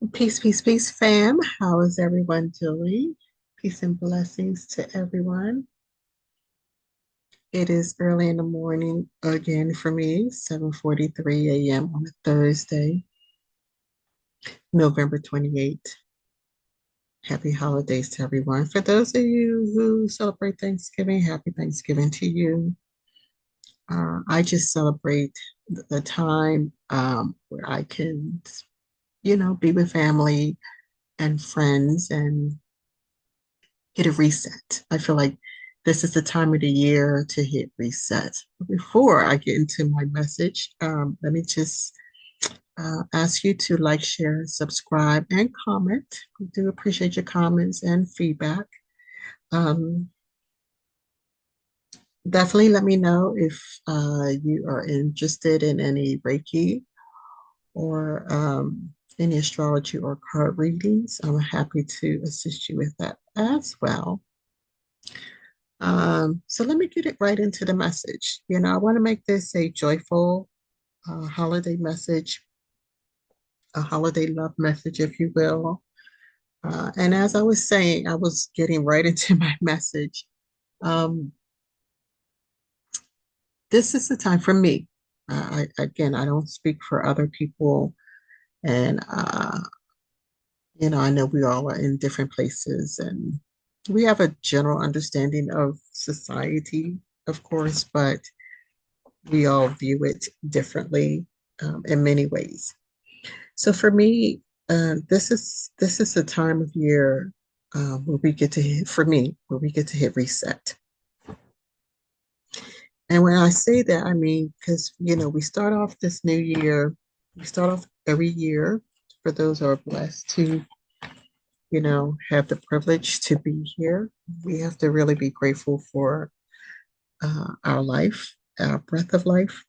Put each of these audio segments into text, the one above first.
Peace, peace, peace, fam. How is everyone doing? Peace and blessings to everyone. It is early in the morning again for me, 7:43 a.m. on a Thursday, November 28th. Happy holidays to everyone. For those of you who celebrate Thanksgiving, happy Thanksgiving to you. I just celebrate the time where I can, be with family and friends and hit a reset. I feel like this is the time of the year to hit reset. Before I get into my message, let me just ask you to like, share, subscribe, and comment. We do appreciate your comments and feedback. Um, Definitely let me know if you are interested in any Reiki or any astrology or card readings. I'm happy to assist you with that as well. So let me get it right into the message. I want to make this a joyful holiday message, a holiday love message, if you will. And as I was saying, I was getting right into my message. Um, this is the time for me. Again, I don't speak for other people. And, I know we all are in different places and we have a general understanding of society, of course, but we all view it differently in many ways. So for me, this is a time of year where we get to hit, for me, where we get to hit reset. And when I say that, I mean because we start off this new year. We start off every year for those who are blessed to have the privilege to be here. We have to really be grateful for our life, our breath of life.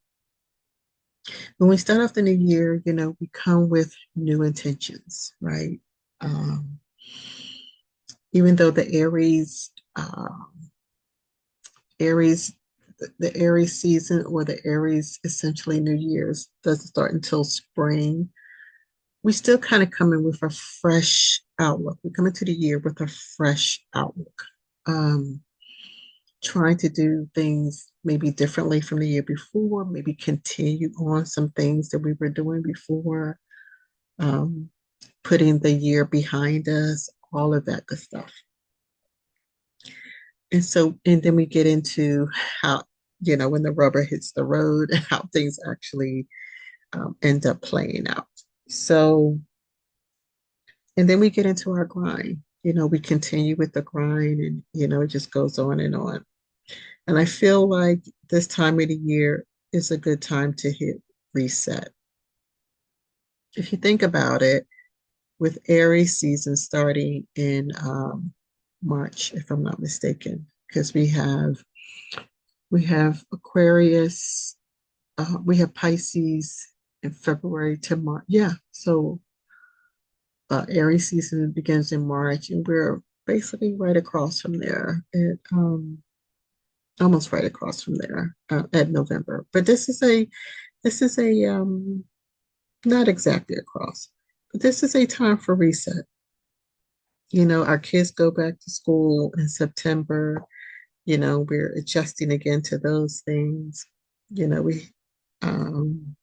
When we start off the new year, we come with new intentions, right? Um, Even though Aries, the Aries season or the Aries essentially New Year's doesn't start until spring, we still kind of come in with a fresh outlook. We come into the year with a fresh outlook. Um, Trying to do things maybe differently from the year before, maybe continue on some things that we were doing before, um, putting the year behind us, all of that good stuff. And then we get into how, when the rubber hits the road, how things actually end up playing out. So, and then we get into our grind. We continue with the grind and, it just goes on and on. And I feel like this time of the year is a good time to hit reset. If you think about it, with Aries season starting in March, if I'm not mistaken, because we have Aquarius, we have Pisces in February to March. Yeah, so Aries season begins in March, and we're basically right across from there. Almost right across from there at November. But this is a not exactly across, but this is a time for reset. Our kids go back to school in September. We're adjusting again to those things. We um,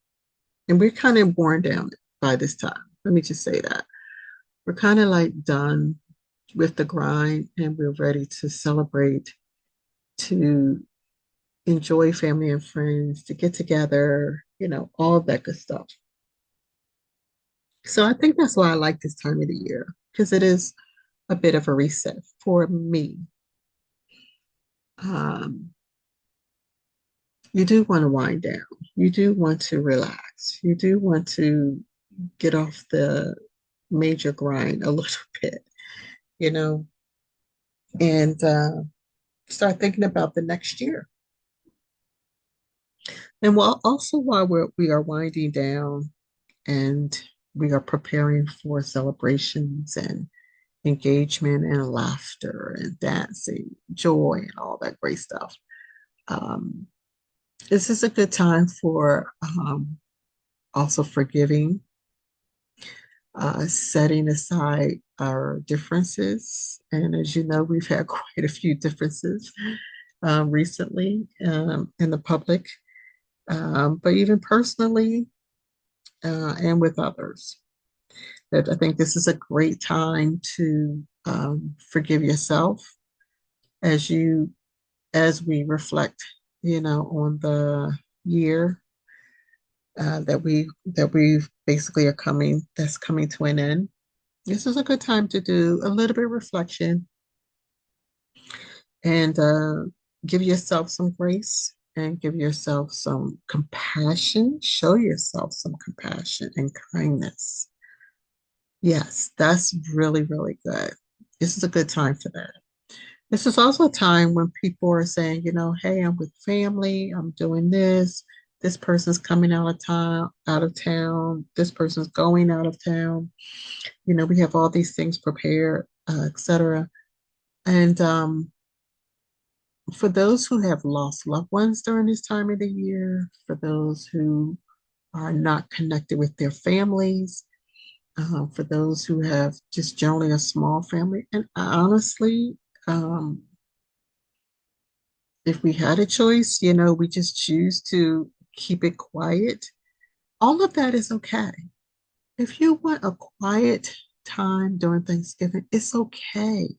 and we're kind of worn down by this time. Let me just say that we're kind of like done with the grind, and we're ready to celebrate, to enjoy family and friends, to get together. All of that good stuff. So I think that's why I like this time of the year because it is a bit of a reset for me. Um, you do want to wind down. You do want to relax. You do want to get off the major grind a little bit, you know, and start thinking about the next year. And while we are winding down and we are preparing for celebrations and engagement and laughter and dancing, joy, and all that great stuff. Um, this is a good time for also forgiving, setting aside our differences. And as you know, we've had quite a few differences recently in the public, but even personally and with others. That I think this is a great time to forgive yourself as you as we reflect, on the year that we basically are coming that's coming to an end. This is a good time to do a little bit of reflection and give yourself some grace and give yourself some compassion. Show yourself some compassion and kindness. Yes, that's really, really good. This is a good time for that. This is also a time when people are saying, hey, I'm with family, I'm doing this. This person's coming out of town. This person's going out of town. We have all these things prepared, etc. And for those who have lost loved ones during this time of the year, for those who are not connected with their families, for those who have just generally a small family, and honestly, um, if we had a choice, we just choose to keep it quiet. All of that is okay. If you want a quiet time during Thanksgiving, it's okay.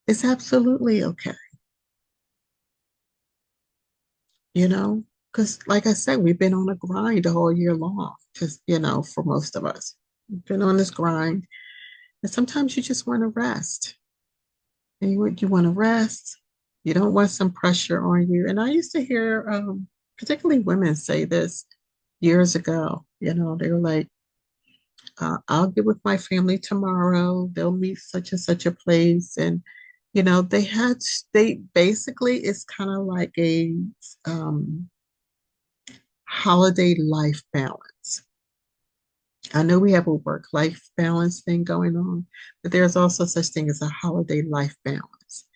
It's absolutely okay, you know, because like I said, we've been on a grind all year long, just, for most of us. We've been on this grind, and sometimes you just want to rest. And you want to rest. You don't want some pressure on you. And I used to hear, particularly women say this years ago. They were like, I'll get with my family tomorrow. They'll meet such and such a place. And, they basically, it's kind of like a um, holiday life balance. I know we have a work-life balance thing going on, but there's also such thing as a holiday life balance.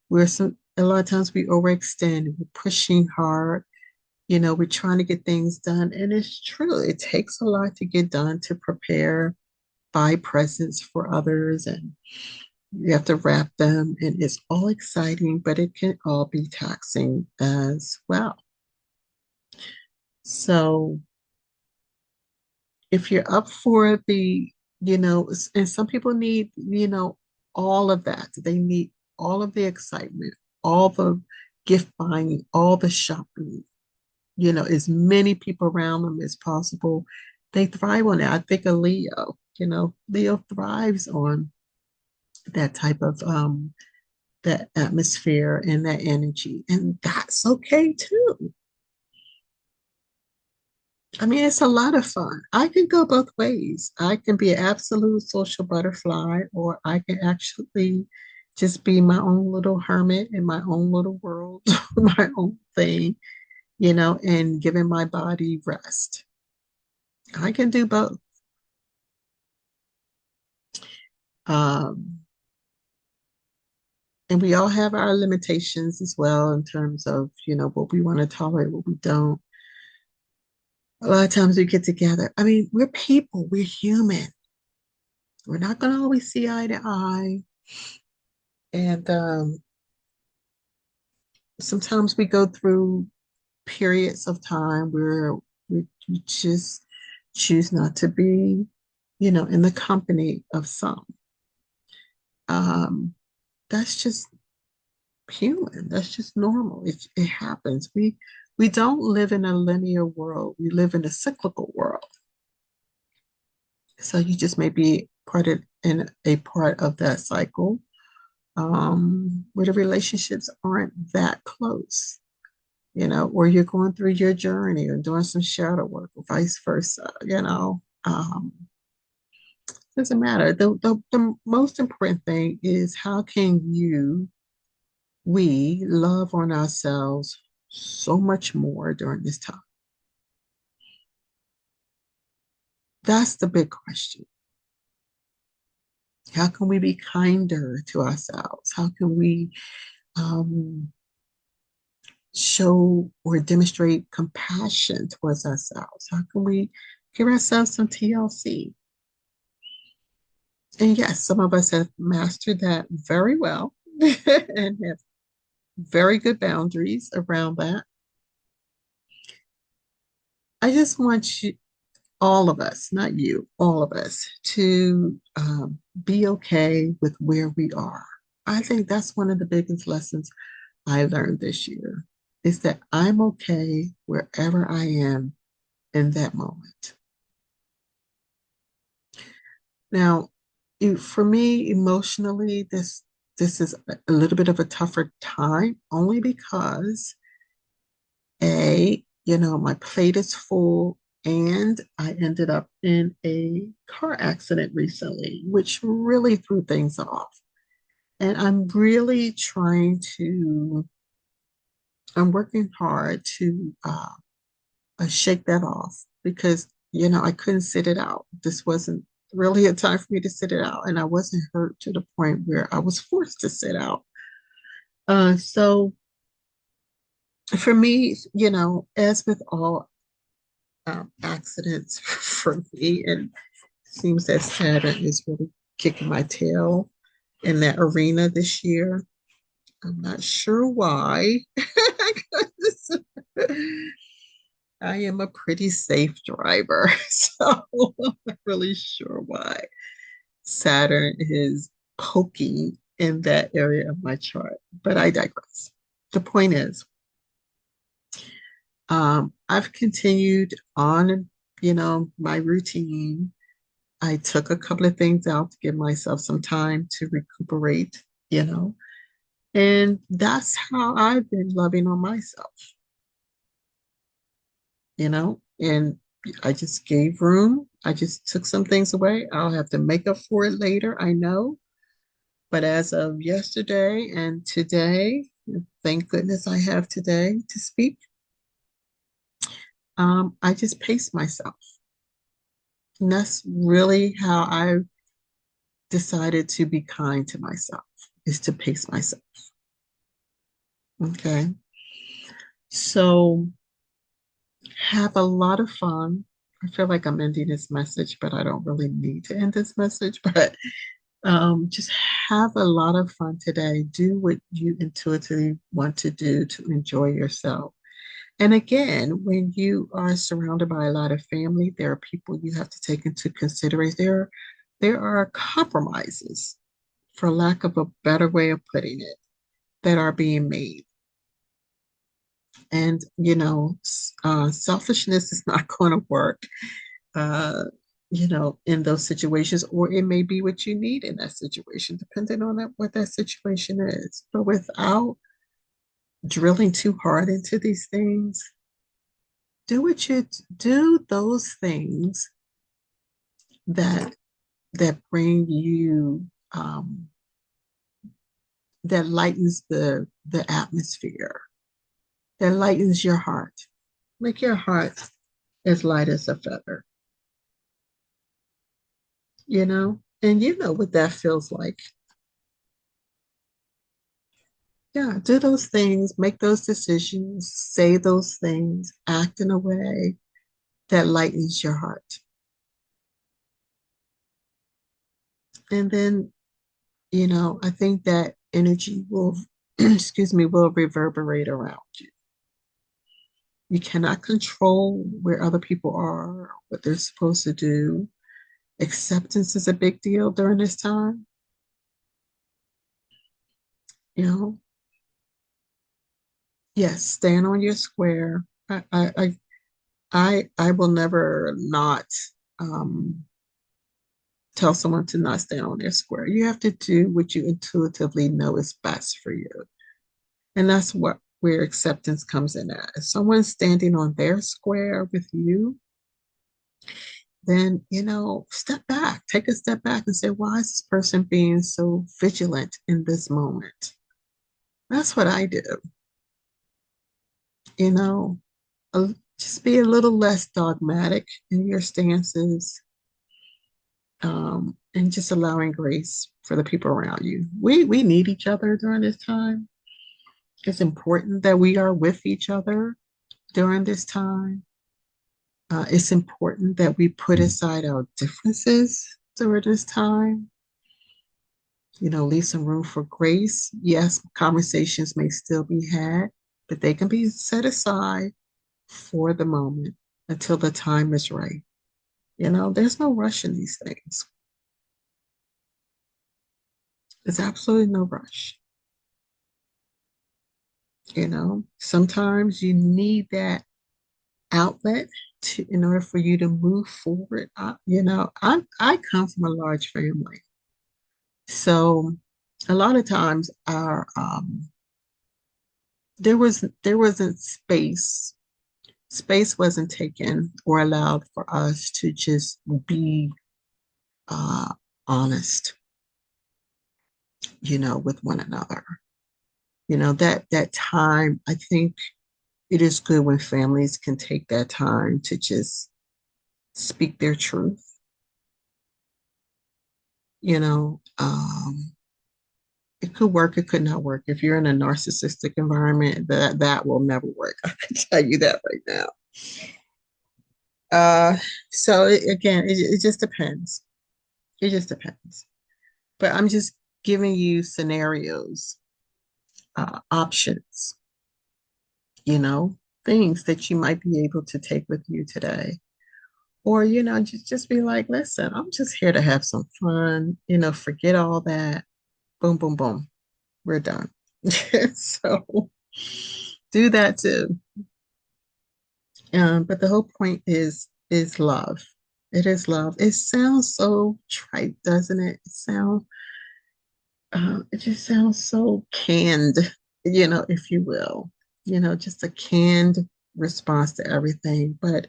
A lot of times we overextend, we're pushing hard, we're trying to get things done. And it's true, it takes a lot to get done to prepare, buy presents for others, and you have to wrap them. And it's all exciting, but it can all be taxing as well. So if you're up for and some people need, all of that. They need all of the excitement, all the gift buying, all the shopping, as many people around them as possible. They thrive on it. I think of Leo, Leo thrives on that type of that atmosphere and that energy. And that's okay too. I mean, it's a lot of fun. I can go both ways. I can be an absolute social butterfly, or I can actually just be my own little hermit in my own little world, my own thing, and giving my body rest. I can do both. Um, and we all have our limitations as well in terms of, what we want to tolerate, what we don't. A lot of times we get together. I mean, we're people, we're human. We're not going to always see eye to eye. And sometimes we go through periods of time where we just choose not to be, in the company of some. Um, that's just human. That's just normal. It happens. We don't live in a linear world. We live in a cyclical world. So you just may be in a part of that cycle where the relationships aren't that close, or you're going through your journey or doing some shadow work or vice versa, doesn't matter. The most important thing is how can we love on ourselves so much more during this time? That's the big question. How can we be kinder to ourselves? How can we um, show or demonstrate compassion towards ourselves? How can we Give ourselves some TLC. And yes, some of us have mastered that very well and have very good boundaries around that. I just want you, all of us, not you, all of us, to be okay with where we are. I think that's one of the biggest lessons I learned this year is that I'm okay wherever I am in that moment. Now, for me, emotionally, this is a little bit of a tougher time, only because my plate is full, and I ended up in a car accident recently, which really threw things off. And I'm working hard to shake that off because, I couldn't sit it out. This wasn't really a time for me to sit it out. And I wasn't hurt to the point where I was forced to sit out. So for me, as with all accidents for me, and it seems that Saturn is really kicking my tail in that arena this year. I'm not sure why. I am a pretty safe driver, so I'm not really sure why Saturn is poking in that area of my chart, but I digress. The point is, I've continued on, my routine. I took a couple of things out to give myself some time to recuperate, you know, and that's how I've been loving on myself, and I just gave room. I just took some things away. I'll have to make up for it later, I know. But as of yesterday and today, thank goodness I have today to speak, I just pace myself. And that's really how I decided to be kind to myself, is to pace myself. Okay. So have a lot of fun. I feel like I'm ending this message, but I don't really need to end this message. But just have a lot of fun today. Do what you intuitively want to do to enjoy yourself. And again, when you are surrounded by a lot of family, there are people you have to take into consideration. There are compromises, for lack of a better way of putting it, that are being made. And, selfishness is not going to work, in those situations, or it may be what you need in that situation, depending on what that situation is. But without drilling too hard into these things, do those things that bring you that lightens the atmosphere, that lightens your heart. Make your heart as light as a feather, and you know what that feels like. Yeah, do those things, make those decisions, say those things, act in a way that lightens your heart. And then, I think that energy will, excuse me, will reverberate around you. You cannot control where other people are, what they're supposed to do. Acceptance is a big deal during this time. You know, yes, stand on your square. I will never not um, tell someone to not stand on their square. You have to do what you intuitively know is best for you. And that's where acceptance comes in at. If someone's standing on their square with you, then, step back, take a step back and say, why is this person being so vigilant in this moment? That's what I do. You know, just be a little less dogmatic in your stances, and just allowing grace for the people around you. We need each other during this time. It's important that we are with each other during this time. It's important that we put aside our differences during this time. Leave some room for grace. Yes, conversations may still be had, but they can be set aside for the moment until the time is right. There's no rush in these things. There's absolutely no rush. Sometimes you need that outlet in order for you to move forward. I come from a large family, so a lot of times our there wasn't space wasn't taken or allowed for us to just be uh, honest, with one another. That time, I think it is good when families can take that time to just speak their truth. You know, um, it could work, it could not work. If you're in a narcissistic environment, that will never work. I can tell you that right now. Uh, so again, it just depends. It just depends. But I'm just giving you scenarios, options, you know, things that you might be able to take with you today. Or, just be like, listen, I'm just here to have some fun, forget all that. Boom, boom, boom. We're done. So do that too. But the whole point is love. It is love. It sounds so trite, doesn't it? It just sounds so canned, if you will. Just a canned response to everything. But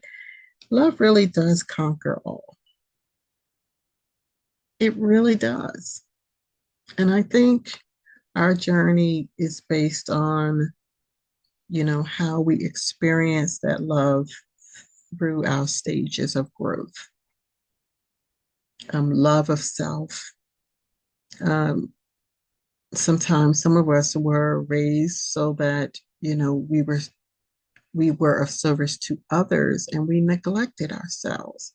love really does conquer all. It really does. And I think our journey is based on, how we experience that love through our stages of growth, love of self. Um, Sometimes some of us were raised so that, we were of service to others and we neglected ourselves.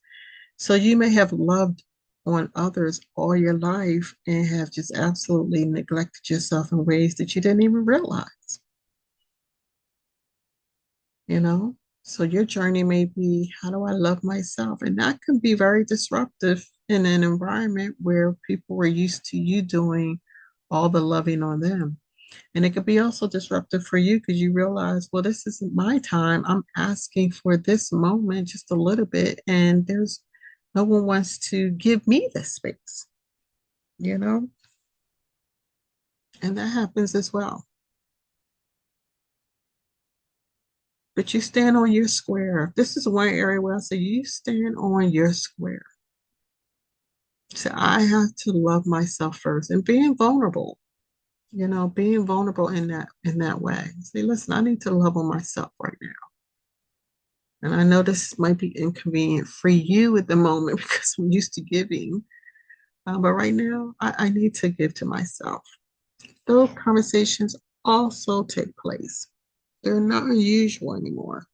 So you may have loved on others all your life and have just absolutely neglected yourself in ways that you didn't even realize, you know? So your journey may be, how do I love myself? And that can be very disruptive in an environment where people were used to you doing all the loving on them. And it could be also disruptive for you because you realize, well, this isn't my time. I'm asking for this moment just a little bit, and there's no one wants to give me this space, you know? And that happens as well. But you stand on your square. This is one area where I say you stand on your square. So I have to love myself first and being vulnerable, being vulnerable in that way. Say, listen, I need to love on myself right now. And I know this might be inconvenient for you at the moment because I'm used to giving. But right now, I need to give to myself. Those conversations also take place. They're not unusual anymore.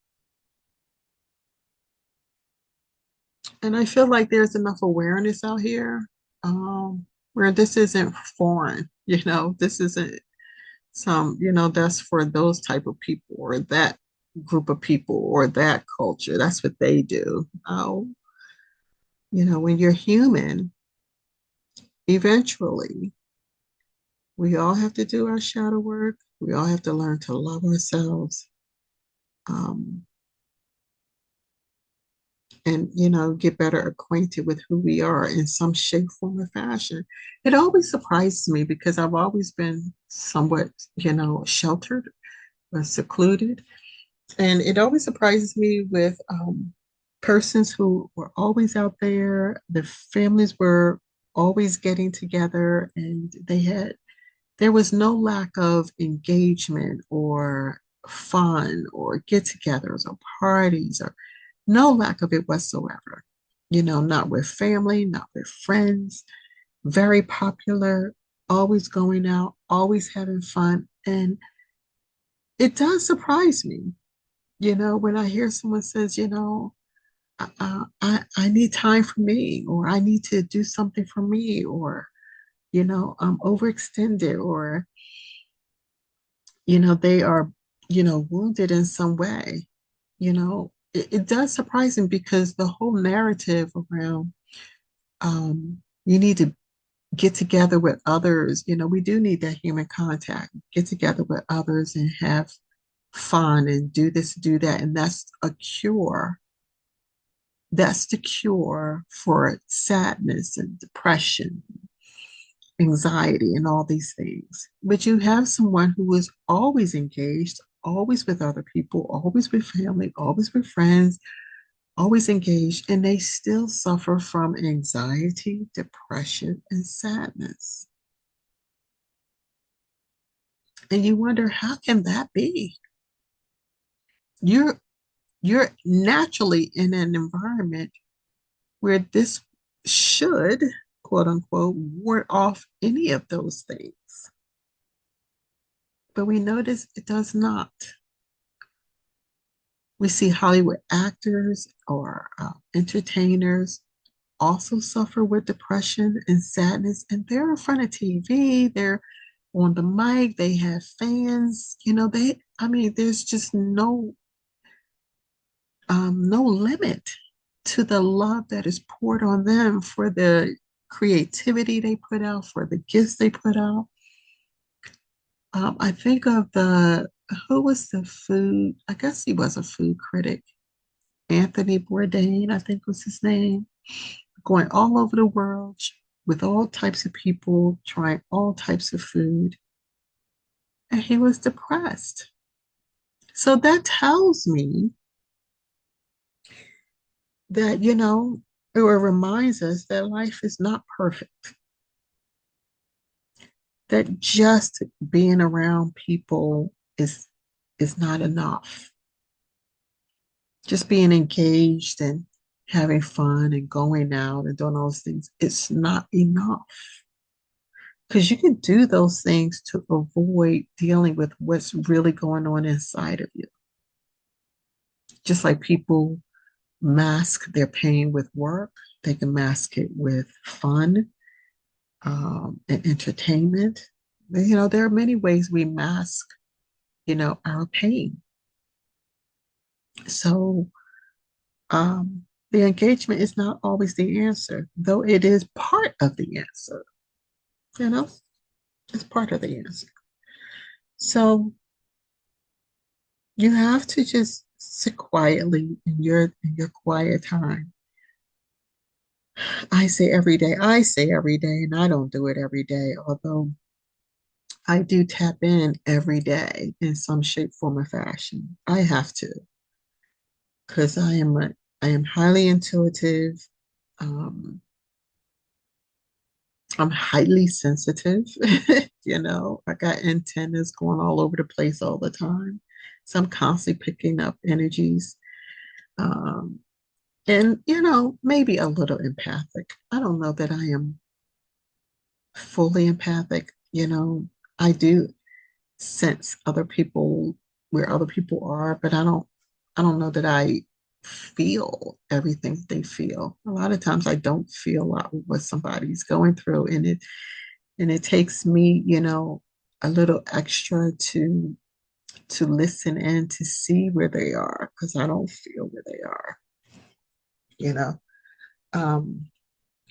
And I feel like there's enough awareness out here where this isn't foreign. This isn't that's for those type of people or that group of people or that culture. That's what they do. When you're human, eventually we all have to do our shadow work. We all have to learn to love ourselves, um, and get better acquainted with who we are in some shape, form, or fashion. It always surprises me because I've always been somewhat, sheltered or secluded. And it always surprises me with persons who were always out there. The families were always getting together, and there was no lack of engagement or fun or get-togethers or parties or no lack of it whatsoever. Not with family, not with friends. Very popular, always going out, always having fun, and it does surprise me when I hear someone says, I need time for me, or I need to do something for me, or, I'm overextended, or, they are, wounded in some way. It does surprise me because the whole narrative around you need to get together with others. We do need that human contact, get together with others and have fun and do this, do that. And that's a cure. That's the cure for sadness and depression, anxiety, and all these things. But you have someone who is always engaged, always with other people, always with family, always with friends, always engaged, and they still suffer from anxiety, depression, and sadness. And you wonder, how can that be? You're you're naturally in an environment where this should, quote unquote, ward off any of those things. But we notice it does not. We see Hollywood actors or entertainers also suffer with depression and sadness, and they're in front of TV, they're on the mic, they have fans, there's just no limit to the love that is poured on them for the creativity they put out, for the gifts they put out. I think of who was the food, I guess he was a food critic, Anthony Bourdain, I think was his name, going all over the world with all types of people, trying all types of food, and he was depressed. So that tells me that, it reminds us that life is not perfect, that just being around people is not enough. Just being engaged and having fun and going out and doing all those things, it's not enough. Because you can do those things to avoid dealing with what's really going on inside of you. Just like people mask their pain with work, they can mask it with fun and entertainment. There are many ways we mask, our pain. So the engagement is not always the answer, though it is part of the answer. You know, it's part of the answer. So you have to just sit quietly in your quiet time. I say every day, and I don't do it every day, although I do tap in every day in some shape, form, or fashion. I have to, because I am highly intuitive. Um, I'm highly sensitive. I got antennas going all over the place all the time. So I'm constantly picking up energies. Um, and, maybe a little empathic. I don't know that I am fully empathic. I do sense other people where other people are, but I don't know that I feel everything they feel. A lot of times I don't feel a lot of what somebody's going through, and it takes me, a little extra to listen and to see where they are because I don't feel where they are, you know. Um,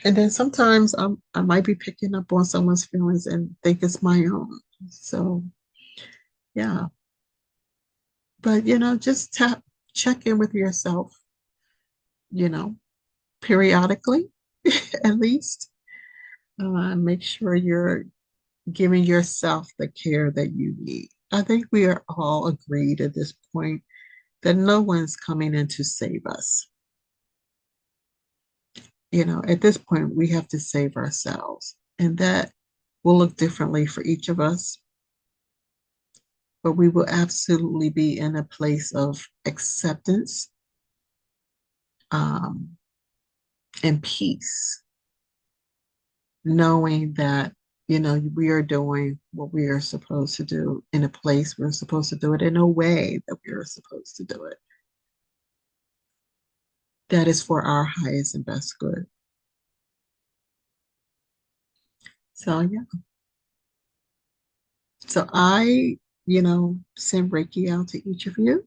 and then sometimes I might be picking up on someone's feelings and think it's my own. So yeah, but just check in with yourself, you know, periodically, at least. Make sure you're giving yourself the care that you need. I think we are all agreed at this point that no one's coming in to save us. At this point, we have to save ourselves, and that will look differently for each of us, but we will absolutely be in a place of acceptance um, and peace, knowing that, we are doing what we are supposed to do in a place we're supposed to do it in a way that we are supposed to do it. that is for our highest and best good. So yeah. So I, send Reiki out to each of you,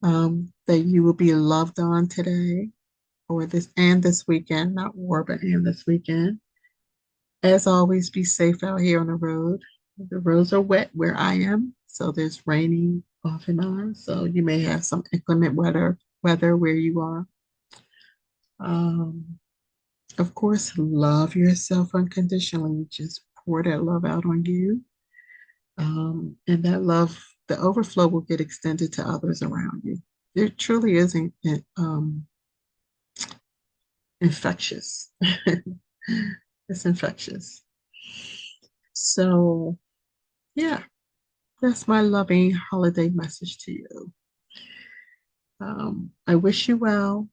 that you will be loved on today or this weekend, not war, but and this weekend. As always, be safe out here on the road. The roads are wet where I am, so there's raining off and on. So you may have some inclement weather where you are. Um, of course, love yourself unconditionally. Just pour that love out on you. And that love, the overflow will get extended to others around you. It truly is infectious. It's infectious. So, yeah, that's my loving holiday message to you. I wish you well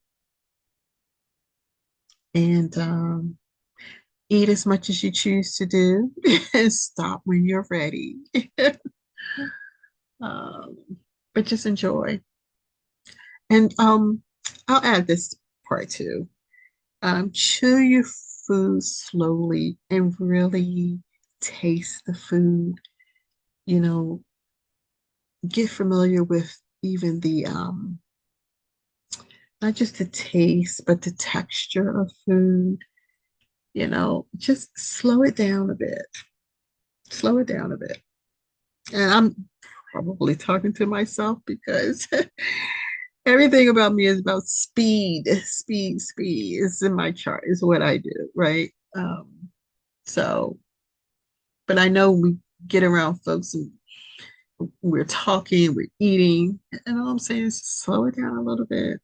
and eat as much as you choose to do and stop when you're ready. um, but just enjoy. And I'll add this part too. Chew your food slowly and really taste the food. You know, get familiar with even the not just the taste, but the texture of food. Just slow it down a bit. Slow it down a bit. And I'm probably talking to myself because everything about me is about speed, speed, speed. It's in my chart, is what I do, right? So, but I know we get around folks and we're talking, we're eating, and all I'm saying is slow it down a little bit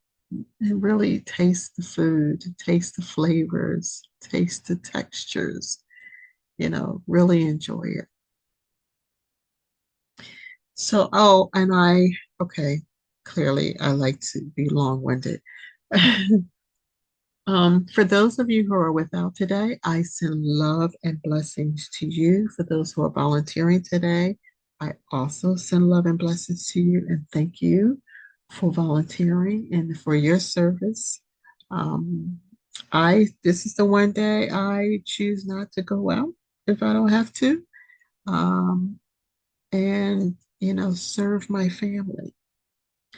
and really taste the food, taste the flavors, taste the textures, really enjoy it. So, okay, clearly I like to be long-winded. For those of you who are without today, I send love and blessings to you. For those who are volunteering today, I also send love and blessings to you and thank you for volunteering and for your service. Um, this is the one day I choose not to go out if I don't have to, and serve my family.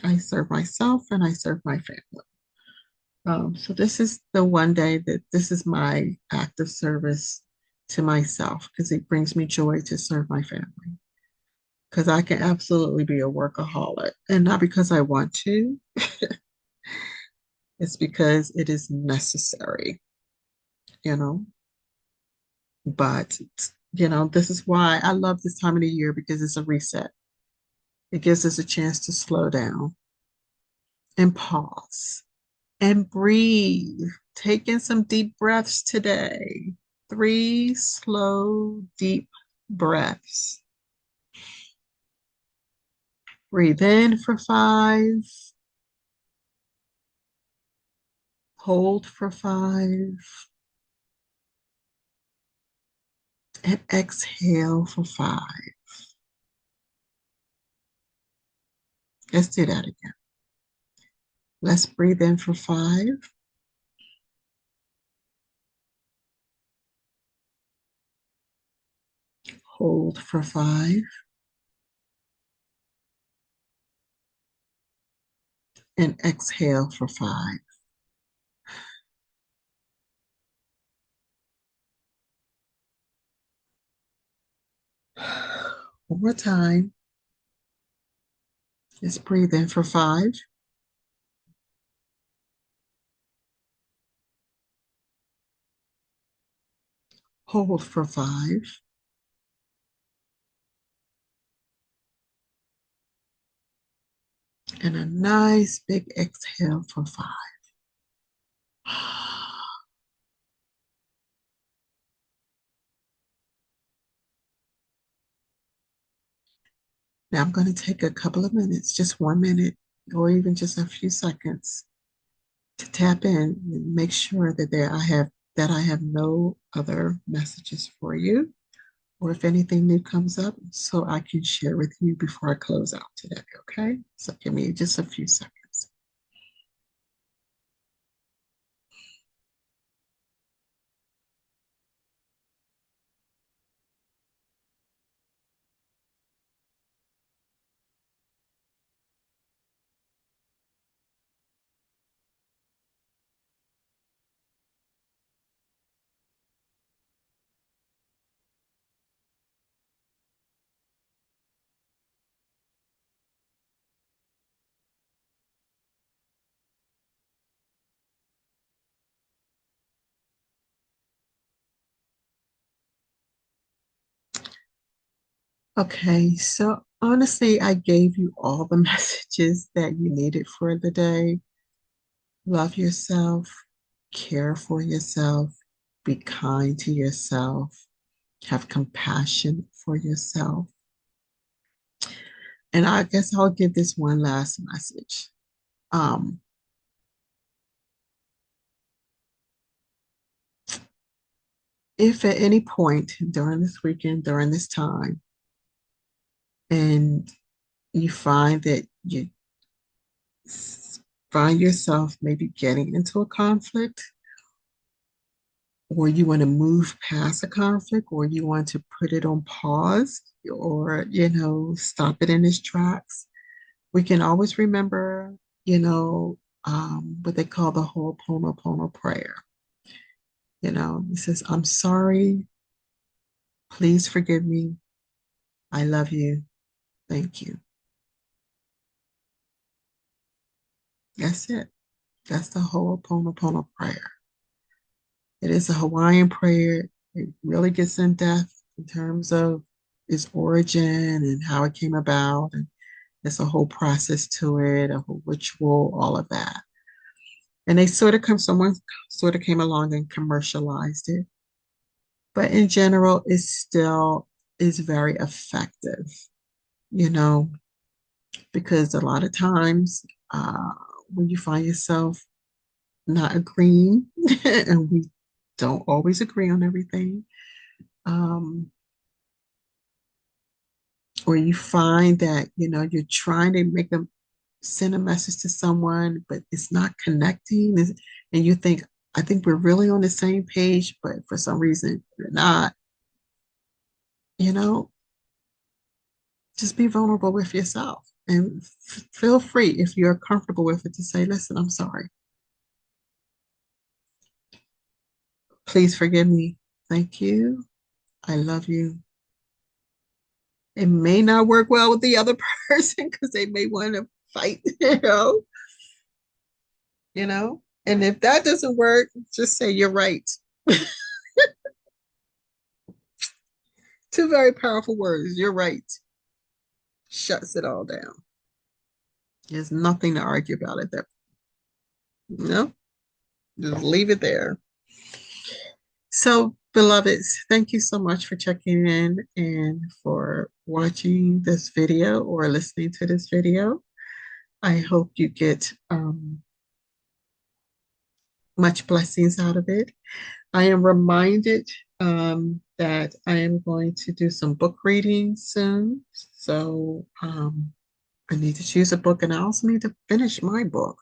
I serve myself and I serve my family. So this is the one day that this is my act of service to myself because it brings me joy to serve my family. Because I can absolutely be a workaholic, and not because I want to, it's because it is necessary, you know. But this is why I love this time of the year because it's a reset. It gives us a chance to slow down and pause and breathe. Take in some deep breaths today. 3 slow, deep breaths. Breathe in for 5. Hold for 5. And exhale for 5. Let's do that again. Let's breathe in for 5. Hold for 5. And exhale for 5. One more time. Let's breathe in for 5. Hold for 5. And a nice big exhale for 5. Now I'm going to take a couple of minutes, just 1 minute, or even just a few seconds to tap in and make sure that I have no other messages for you, or if anything new comes up, so I can share with you before I close out today. Okay, so give me just a few seconds. Okay, so honestly, I gave you all the messages that you needed for the day. Love yourself, care for yourself, be kind to yourself, have compassion for yourself. And I guess I'll give this one last message. Um, if at any point during this weekend, during this time, and you find that you find yourself maybe getting into a conflict, or you want to move past a conflict, or you want to put it on pause, or, stop it in its tracks, we can always remember, what they call the Ho'oponopono prayer. It says, I'm sorry, please forgive me, I love you, thank you. That's it. That's the Ho'oponopono prayer. It is a Hawaiian prayer. It really gets in depth in terms of its origin and how it came about. And there's a whole process to it, a whole ritual, all of that. And someone sort of came along and commercialized it. But in general, it still is very effective, you know, because a lot of times when you find yourself not agreeing, and we don't always agree on everything, um, or you find that, you're trying to send a message to someone, but it's not connecting, and you think, I think we're really on the same page, but for some reason you're not, you know, just be vulnerable with yourself and feel free, if you're comfortable with it, to say, listen, I'm sorry. Please forgive me. Thank you. I love you. It may not work well with the other person because they may want to fight, you know. And if that doesn't work, just say you're right. Two very powerful words. You're right. Shuts it all down. There's nothing to argue about it there. No, just leave it there. So, beloveds, thank you so much for checking in and for watching this video or listening to this video. I hope you get much blessings out of it. I am reminded that I am going to do some book reading soon. So I need to choose a book, and I also need to finish my book.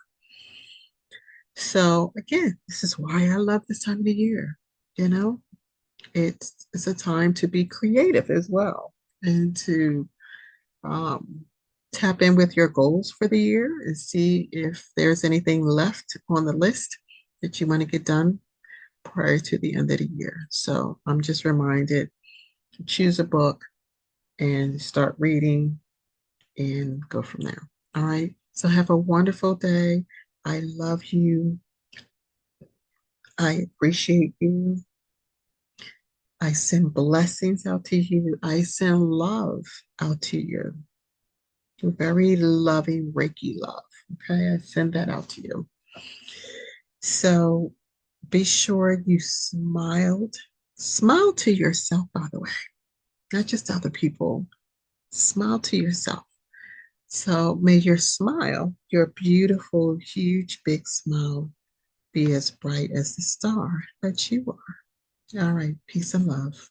So again, this is why I love this time of the year. You know, it's a time to be creative as well, and to um, tap in with your goals for the year and see if there's anything left on the list that you want to get done prior to the end of the year. So I'm just reminded to choose a book and start reading and go from there. All right. So have a wonderful day. I love you. I appreciate you. I send blessings out to you. I send love out to you. Very loving Reiki love. Okay. I send that out to you. So be sure you smiled. Smile to yourself, by the way, not just other people. Smile to yourself. So may your smile, your beautiful, huge, big smile, be as bright as the star that you are. All right. Peace and love.